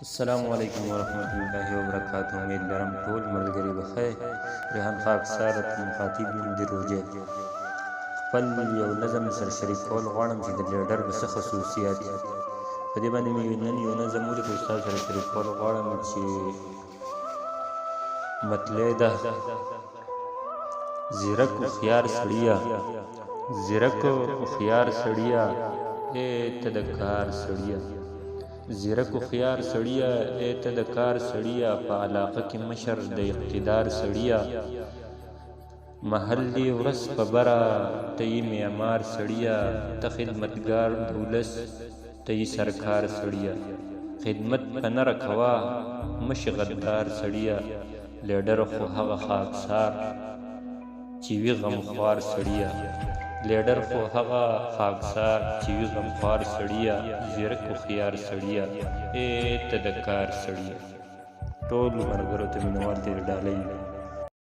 السلام علیکم ورحمۃ اللہ وبرکاتہ. امید لرم ټول ملګري به خیر. ریحان خاکسار مخاطب یم د روژې خپل یو نظم سره شریک کول غواړم چې د لیډر به څه خصوصیات دي. په دې باندې مې نن یو نظم ولیکو چې تاسو سره شریک کول غواړم چې مطلع ده زیرک هوښیار سړیه، زیرک هوښیار سړیه ای ته د کار سړیه، زیرک هوښیار سړیه ای ته د کار سړیه، په علاقه کې مشر د اقتدار سړیه، محل دی ورځ په بره ته یې معمار سړیه، ته خدمتګار د ولس ته یې سرکار سړیه، خدمت په نره کوه مشي غدار سړیه، لیډر خو هغه خاکسار چې وي غمخوار سړیه، لیډر خو هغه خاکسار چې وي غمخوار سړیه، زیرک هوښیار سړیه ای ته د کار سړیه. ټولو ملګرو ته مینوال دې ډالۍ